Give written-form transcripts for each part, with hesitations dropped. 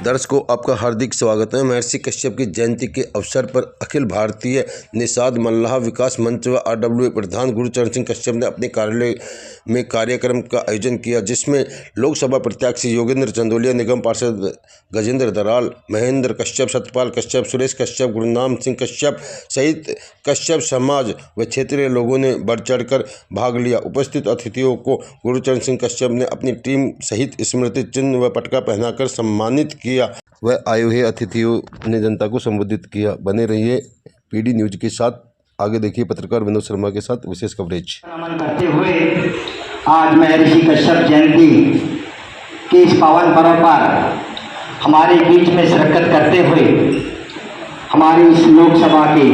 दर्शकों, आपका हार्दिक स्वागत है। महर्षि कश्यप की जयंती के अवसर पर अखिल भारतीय निषाद मल्लाह विकास मंच व आरडब्ल्यूए प्रधान गुरुचरण सिंह कश्यप ने अपने कार्यालय में कार्यक्रम का आयोजन किया, जिसमें लोकसभा प्रत्याशी योगेंद्र चंदोलिया, निगम पार्षद गजेंद्र दराल, महेंद्र कश्यप, सतपाल कश्यप, सुरेश कश्यप, गुरुनाम सिंह कश्यप सहित कश्यप समाज व क्षेत्रीय लोगों ने बढ़ चढ़कर भाग लिया। उपस्थित अतिथियों को गुरुचरण सिंह कश्यप ने अपनी टीम सहित स्मृति चिन्ह व पटका पहनाकर सम्मानित किया। वह आए हुए अतिथियों ने जनता को संबोधित किया। बने रहिए पीडी न्यूज के साथ। आगे देखिए पत्रकार विनोद शर्मा के साथ विशेष कवरेज। नमन करते हुए आज महर्षि कश्यप जयंती के इस पावन पर्व पर हमारे बीच में शिरकत करते हुए हमारी इस लोकसभा के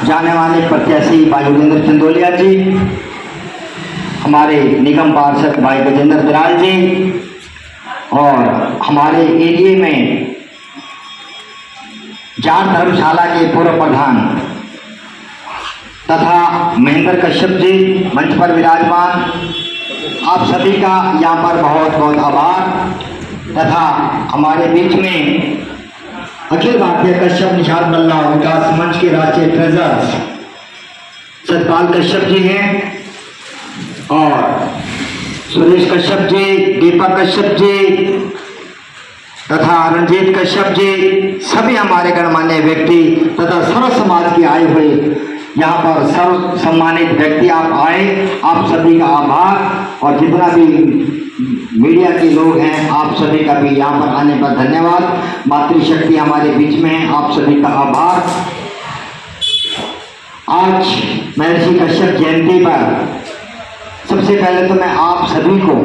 जाने माने प्रत्याशी भाई योगेंद्र चंदोलिया जी, हमारे निगम पार्षद भाई गजेंद्र दराल जी और हमारे एरिया में जाट धर्मशाला के पूर्व प्रधान तथा महेंद्र कश्यप जी मंच पर विराजमान, आप सभी का यहाँ पर बहुत बहुत आभार। तथा हमारे बीच में अखिल भारतीय कश्यप निषाद मल्लाह विकास मंच के राष्ट्रीय ट्रेजर सतपाल कश्यप जी हैं और सुरेश कश्यप जी, दीपक कश्यप जी तथा रंजीत कश्यप जी, सभी हमारे गणमान्य व्यक्ति तथा सर्व समाज के आए हुए यहाँ पर सर्व सम्मानित व्यक्ति आप आए, आप सभी का आभार। और जितना भी मीडिया के लोग हैं, आप सभी का भी यहाँ पर आने पर धन्यवाद। मातृशक्ति हमारे बीच में है, आप सभी का आभार। आज महर्षि कश्यप जयंती पर सबसे पहले तो मैं आप सभी को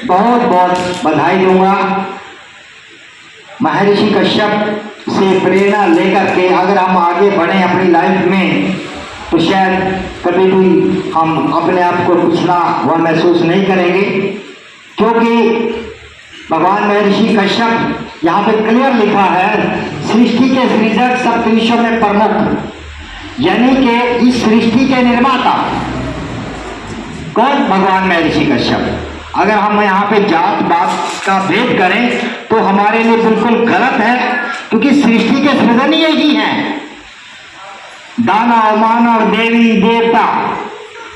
बहुत बहुत बधाई दूंगा। महर्षि कश्यप से प्रेरणा लेकर के अगर हम आगे बढ़े अपनी लाइफ में तो शायद कभी भी हम अपने आप को पिछड़ा हुआ महसूस नहीं करेंगे, क्योंकि भगवान महर्षि कश्यप यहाँ पे क्लियर लिखा है, सृष्टि के सृजक सप्तऋषियों में प्रमुख, यानी कि इस सृष्टि के निर्माता कौन? भगवान महर्षि कश्यप। अगर हम यहाँ पे जात पात का भेद करें तो हमारे लिए बिल्कुल गलत है, क्योंकि सृष्टि के सृजन यही है। दानव मानव देवी देवता,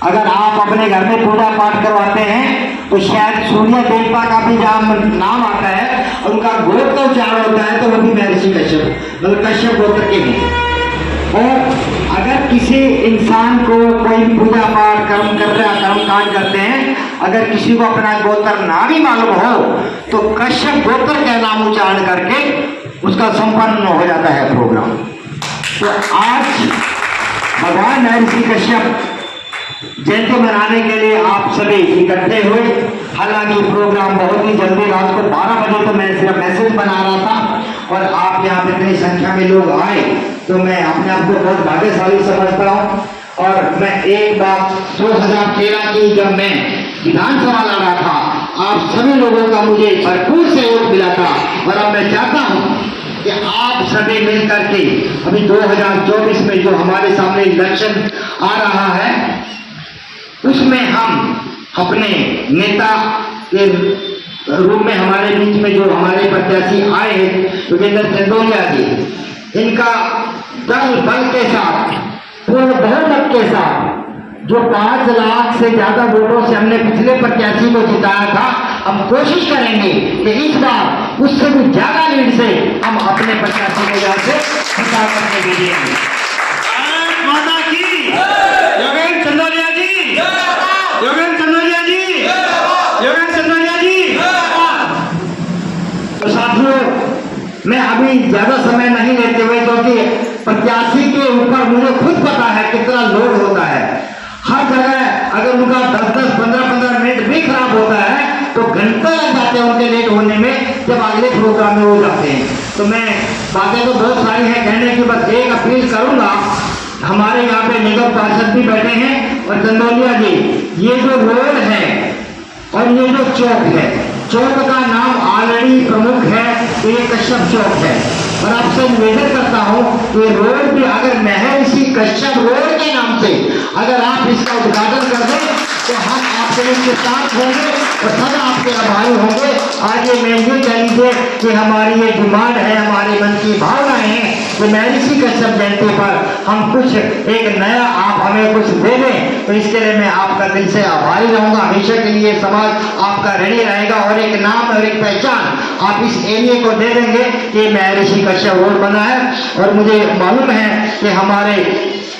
अगर आप अपने घर में पूजा पाठ करवाते हैं तो शायद सूर्य देवता का भी जहाँ नाम आता है और उनका गोत्र उच्चारण होता है तो वो भी महर्षि कश्यप मतलब कश्यप गोत्र के हैं। और अगर किसी इंसान को कोई पूजा पाठ कर्म कांड करते हैं, अगर किसी को अपना गोत्र ना भी मालूम हो तो कश्यप गोत्र का नाम उच्चारण करके उसका संपन्न हो जाता है प्रोग्राम। तो आज भगवान महर्षि कश्यप जयंती मनाने के लिए आप सभी इकट्ठे हुए। हालांकि प्रोग्राम बहुत ही जल्दी रात को 12 बजे तो मैं सिर्फ मैसेज बना रहा था और आप यहाँ पे इतनी संख्या में लोग आए तो मैं अपने आप को बहुत भाग्यशाली समझता हूँ। और मैं एक बात 2013 की जब मैं विधानसभा लड़ा था, आप सभी लोगों का मुझे भरपूर सहयोग मिला था और अब मैं चाहता हूँ कि आप सभी मिलकर के अभी 2024 में जो हमारे सामने इलेक्शन आ रहा है उसमें हम अपने नेता के रूप में हमारे बीच में जो हमारे प्रत्याशी आए हैं योगेंद्र चंदोलिया जी, इनका दल बल के साथ पूर्ण बहुमत के साथ जो 5 लाख से ज्यादा वोटों से हमने पिछले प्रत्याशी को जिताया था, हम कोशिश करेंगे कि इस बार उससे भी ज्यादा लीड से हम अपने प्रत्याशी को जाके जिता करके भेजेंगे। माता की योगेंद्र चंदोलिया जी, योगेंद्र चंदोलिया जी, योगेंद्र चंदोलिया जी। तो साथियों, मैं अभी ज्यादा समय नहीं लेते हुए, क्योंकि प्रत्याशी के ऊपर मुझे खुद पता है कितना लोड होता है। हर जगह अगर उनका 10-10, 15-15 मिनट भी खराब होता है तो घंटे लग जाते हैं उनके लेट होने में, जब अगले प्रोग्राम में हो जाते हैं। तो मैं बातें तो बहुत सारी हैं कहने की, बस एक अपील करूंगा। हमारे यहाँ पे निगम पार्षद भी बैठे हैं और चंदोलिया जी, ये जो रोड है और ये जो चौक है, चौक का नाम ऑलरेडी प्रमुख है तो ये कश्यप चौक है। और आपसे निवेदन करता हूँ कि रोड भी अगर महर्षि कश्यप रोड के नाम से अगर आप इसका उद्घाटन कर दें तो हम आप आपके लिए साथ होंगे और सदा आपके आभारी होंगे। आज ये मैं ये कह लीजिए कि हमारी ये डिमांड है, हमारे मन की भावनाएं हैं कि महर्षि कश्यप जयंती पर हम कुछ एक नया आप हमें कुछ दे दें, तो इसके लिए मैं आपका दिल से आभारी रहूंगा। हमेशा के लिए समाज आपका ऋणी रहेगा और एक नाम और एक पहचान आप इस एरिया को दे देंगे कि महर्षि कश्यप रोड बना है। और मुझे मालूम है कि हमारे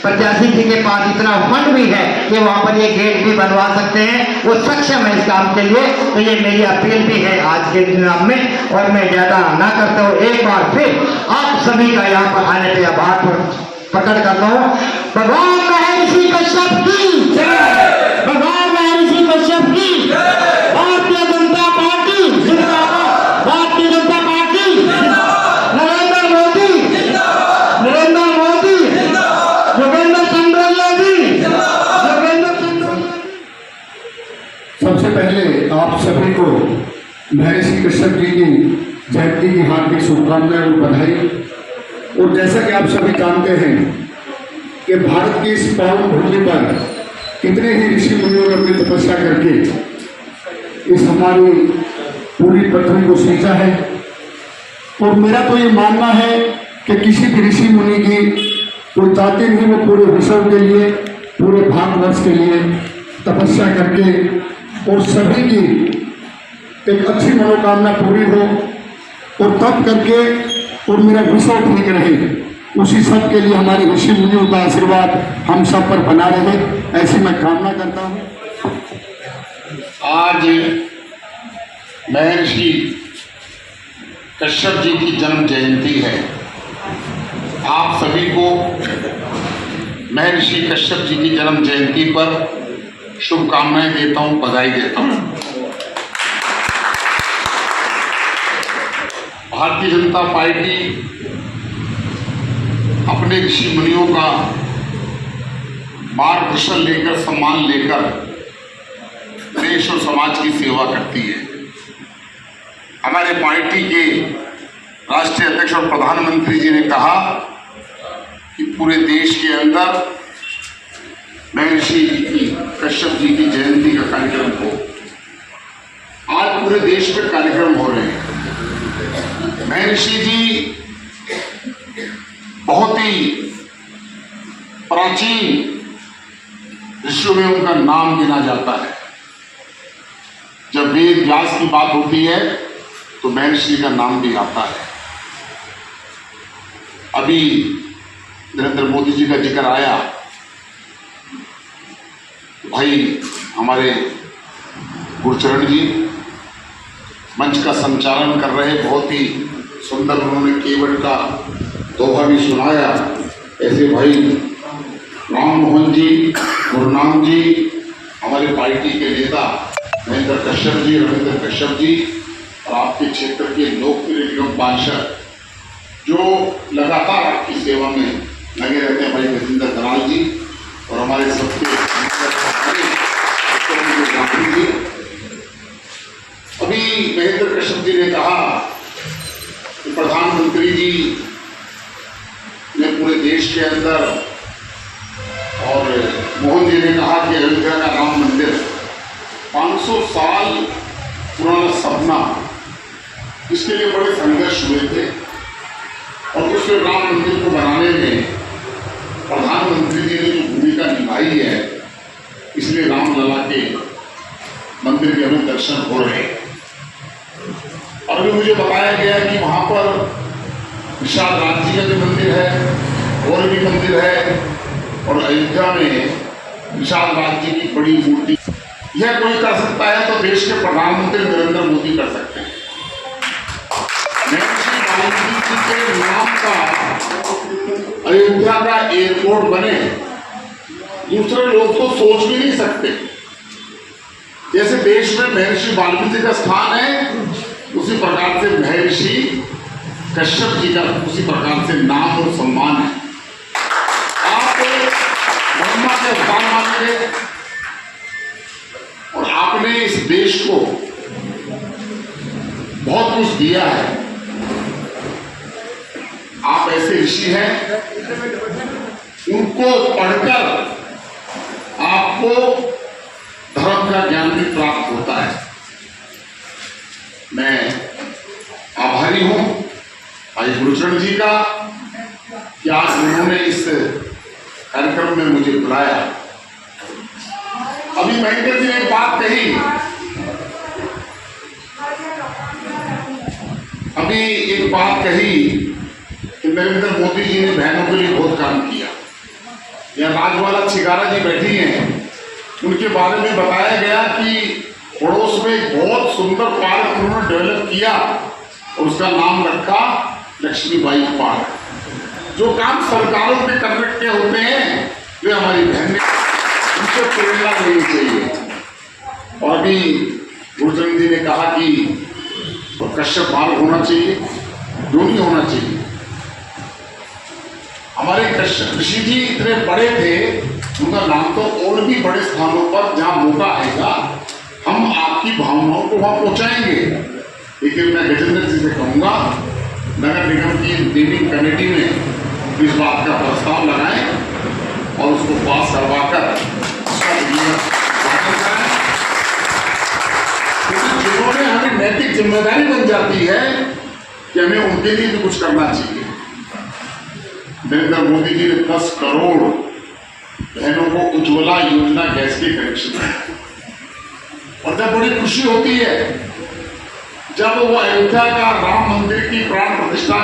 प्रत्याशी जी के पास इतना फंड भी है कि वहां पर ये गेट भी बनवा सकते हैं, वो सक्षम है इस काम के लिए। तो ये मेरी अपील भी है आज के दिन में, और मैं ज्यादा ना करता हूँ, एक बार फिर आप सभी का यहाँ पर आने पे आभार प्रकट करता हूँ। भगवान महर्षि कश्यप की जय, भगवान महर्षि कश्यप की, भारतीय जनता पार्टी जिंदाबाद, भारतीय जनता पार्टी नरेंद्र मोदी, नरेंद्र मोदी, योगेंद्र चंद्रोलिया जी, योगेंद्र चंद्रोलिया। सबसे पहले आप सभी को महर्षि कश्यप जी की जयंती की हार्दिक शुभकामनाएं और बधाई। और जैसा कि आप सभी जानते हैं कि भारत की इस पावन भूमि पर कितने ही ऋषि मुनियों ने अपनी तपस्या करके इस हमारी पूरी पृथ्वी को सींचा है। और मेरा तो ये मानना है कि किसी भी ऋषि मुनि की कोई जाति नहीं, वो पूरे विश्व के लिए, पूरे भारतवर्ष के लिए तपस्या करके और सभी की एक अच्छी मनोकामना पूरी हो और तब करके और मेरा विश्व ठीक रहे, उसी सब के लिए हमारे ऋषि मुनियों का आशीर्वाद हम सब पर बना रहे, ऐसी मैं कामना करता हूँ। आज महर्षि कश्यप जी की जन्म जयंती है। आप सभी को महर्षि कश्यप जी की जन्म जयंती पर शुभकामनाएं देता हूं, बधाई देता हूं। भारतीय जनता पार्टी अपने ऋषि मुनियों का मार्गदर्शन लेकर, सम्मान लेकर देश और समाज की सेवा करती है। हमारे पार्टी के राष्ट्रीय अध्यक्ष और प्रधानमंत्री जी ने कहा कि पूरे देश के अंदर महर्षि कश्यप जी की जयंती का कार्यक्रम हो। आज पूरे देश में कार्यक्रम हो रहे हैं। महर्षि जी बहुत ही प्राचीन ऋषियों में उनका नाम गिना जाता है। जब वेद व्यास की बात होती है तो महर्षि का नाम भी आता है। अभी नरेंद्र मोदी जी का जिक्र आया, भाई हमारे गुरचरण जी मंच का संचालन कर रहे, बहुत ही सुंदर उन्होंने केवट का दोहा भी सुनाया। ऐसे भाई राम मोहन जी, गुरनाम जी, हमारे पार्टी के नेता महेंद्र कश्यप जी, रविंद्र कश्यप जी, और आपके क्षेत्र के लोकप्रिय निगम पार्षद जो लगातार आपकी सेवा में लगे रहते हैं, भाई गजेंद्र दलाल जी, और हमारे सबके जी। अभी महेंद्र कश्यप जी ने कहा कि प्रधानमंत्री जी ने पूरे देश के अंदर, और मोहन जी ने कहा कि अयोध्या का राम मंदिर 500 साल पुराना सपना, इसके लिए बड़े संघर्ष हुए थे। और उस राम मंदिर को बनाने में प्रधानमंत्री जी ने जो भूमिका निभाई है, इसलिए रामलला के मंदिर के हमें दर्शन हो रहे हैं। और अभी मुझे बताया गया कि वहाँ पर विशाल राम जी का भी मंदिर है, और भी मंदिर है, और अयोध्या में विशाल राम जी की बड़ी मूर्ति। यह कोई कर सकता है तो देश के प्रधानमंत्री नरेंद्र मोदी कर सकते हैं। महर्षि वाल्मीकि जी के नाम का अयोध्या का एयरपोर्ट बने, दूसरे लोग तो सोच भी नहीं सकते। जैसे देश में महर्षि वाल्मीकि का स्थान है, उसी प्रकार से महर्षि कश्यप जी का उसी प्रकार से नाम और सम्मान है। आप ब्रह्मा के अवतार मानेंगे, और आपने इस देश को बहुत कुछ दिया है। आप ऐसे ऋषि हैं, उनको पढ़कर आपको धर्म का का ज्ञान भी प्राप्त होता है। मैं आभारी हूं भाई गुरुचरण जी का कि आज उन्होंने इस कार्यक्रम में मुझे बुलाया। अभी महेंद्र जी ने एक बात कही, कि नरेंद्र मोदी जी ने बहनों के लिए बहुत काम किया। यहाँ राजवाला छिगारा जी बैठी हैं, उनके बारे में बताया गया कि पड़ोस में एक बहुत सुंदर पार्क उन्होंने डेवलप किया और उसका नाम रखा लक्ष्मीबाई पार्क। जो काम सरकारों के करने के होते हैं वे हमारी बहन ने उनसे प्रेरणा लेनी चाहिए। और अभी गुरुचरण जी ने कहा कि कश्यप मार्ग होना चाहिए, जो नहीं होना चाहिए। हमारे कश्यप ऋषि जी इतने बड़े थे, उनका नाम तो और भी बड़े स्थानों पर जहां मौका आएगा हम आपकी भावनाओं को वहां पहुंचाएंगे। लेकिन मैं गजेंद्र जी से कहूंगा नगर निगम की नेमिंग कमेटी में इस बात का प्रस्ताव लगाएं और उसको पास करवाकर जिन्होंने हमें नैतिक जिम्मेदारी बन जाती है कि हमें उनके लिए भी कुछ करना चाहिए। नरेंद्र मोदी जी ने 10 करोड़ बहनों को उज्ज्वला योजना गैस के कनेक्शन दिए और जब बड़ी खुशी होती है जब वो अयोध्या का राम मंदिर की प्राण प्रतिष्ठा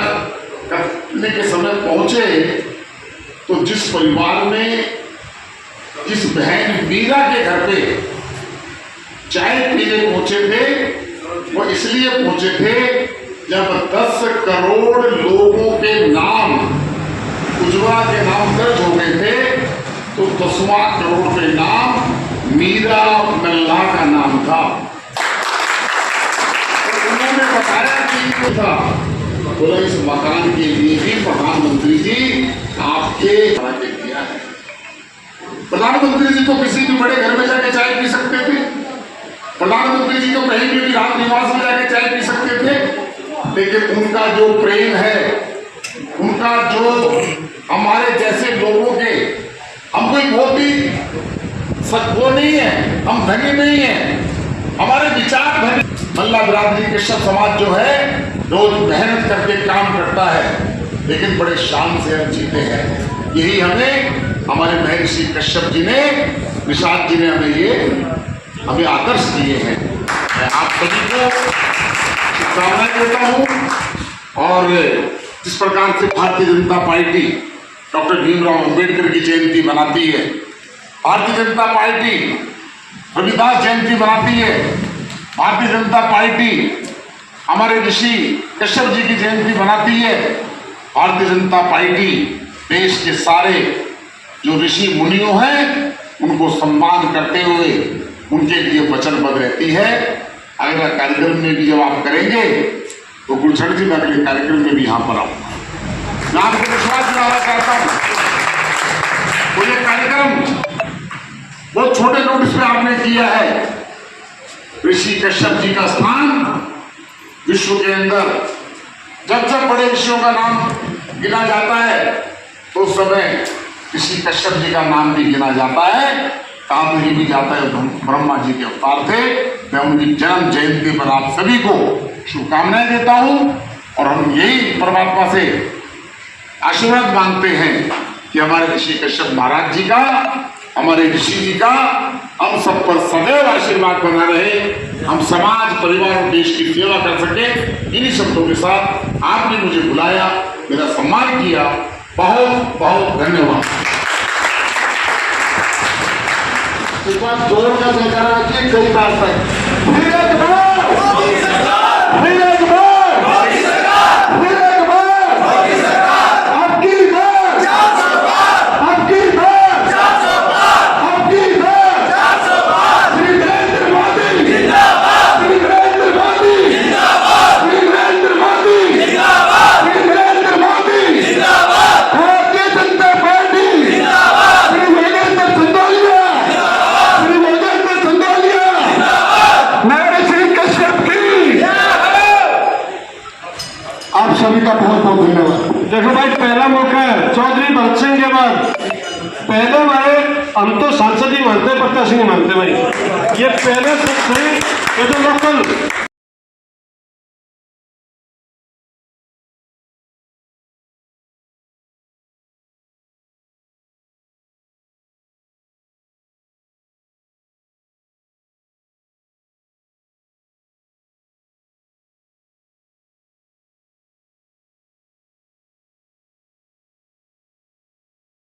करने के समय पहुंचे तो जिस परिवार में जिस बहन मीरा के घर पे चाय पीने पहुंचे थे वो इसलिए पहुंचे थे जब 10 करोड़ लोगों के नाम उज्ज्वला के नाम दर्ज हो गए थे तो 10वां करोड़ के नाम मीरा मल्ला का नाम था। तो उन्होंने बताया कि था बोला इस मकान के लिए भी प्रधानमंत्री जी आपके दिया है। प्रधानमंत्री जी तो किसी भी बड़े घर में जाके चाय पी सकते थे, प्रधानमंत्री जी तो कहीं भी राज निवास में जाके चाय पी सकते थे, लेकिन उनका जो प्रेम है, उनका जो हमारे जैसे लोगों के, हम कोई बहुत ही वो नहीं है, हम धनी नहीं है, हमारे विचार धनी। मल्ला बिरादरी कश्यप समाज जो है रोज मेहनत करके काम करता है लेकिन बड़े शान से हम जीते हैं। यही हमें हमारे महर्षि कश्यप जी ने, निषाद जी ने हमें आदर्श दिए हैं। मैं आप सभी को शुभकामनाएं देता हूँ। और जिस प्रकार से भारतीय जनता पार्टी डॉक्टर भीमराव अंबेडकर की जयंती मनाती है, भारतीय जनता पार्टी रविदास जयंती मनाती है, भारतीय जनता पार्टी हमारे ऋषि कश्यप जी की जयंती मनाती है, भारतीय जनता पार्टी देश के सारे जो ऋषि मुनियों हैं उनको सम्मान करते हुए उनके लिए वचनबद्ध रहती है। अगला कार्यक्रम में भी जब आप करेंगे तो गुरुचरण जी मैं अगले कार्यक्रम में भी यहाँ पर आऊँगा। मैं आपको विश्वास दिलाना चाहता हूँ तो ये कार्यक्रम बहुत छोटे नोटिस पे आपने किया है। ऋषि कश्यप जी का स्थान विश्व के अंदर जब जब बड़े ऋषियों का नाम गिना जाता है तो उस समय ऋषि कश्यप जी का नाम भी गिना जाता है। कहा तो ये भी जाता है ब्रह्मा जी के अवतार थे। मैं उनकी जन्म जयंती पर आप सभी को शुभकामनाएं देता हूं और हम यही परमात्मा से आशीर्वाद मांगते हैं कि हमारे ऋषि कश्यप महाराज जी का, हमारे ऋषि जी का हम सब पर सदैव आशीर्वाद बना रहे, हम समाज परिवार और देश की सेवा कर सके। इन्हीं शब्दों के साथ आपने मुझे बुलाया, मेरा सम्मान किया, बहुत बहुत धन्यवाद। एक बार जोर का जयकारा रखिए कई बार तक। सभी का बहुत बहुत धन्यवाद। देखो भाई, पहला मौका है चौधरी भगत सिंह के बाद, पहले हमारे हम तो सांसद ही मानते हैं, प्रत्याशी नहीं मानते भाई। ये पहले शख्स हैं ये तो लोकल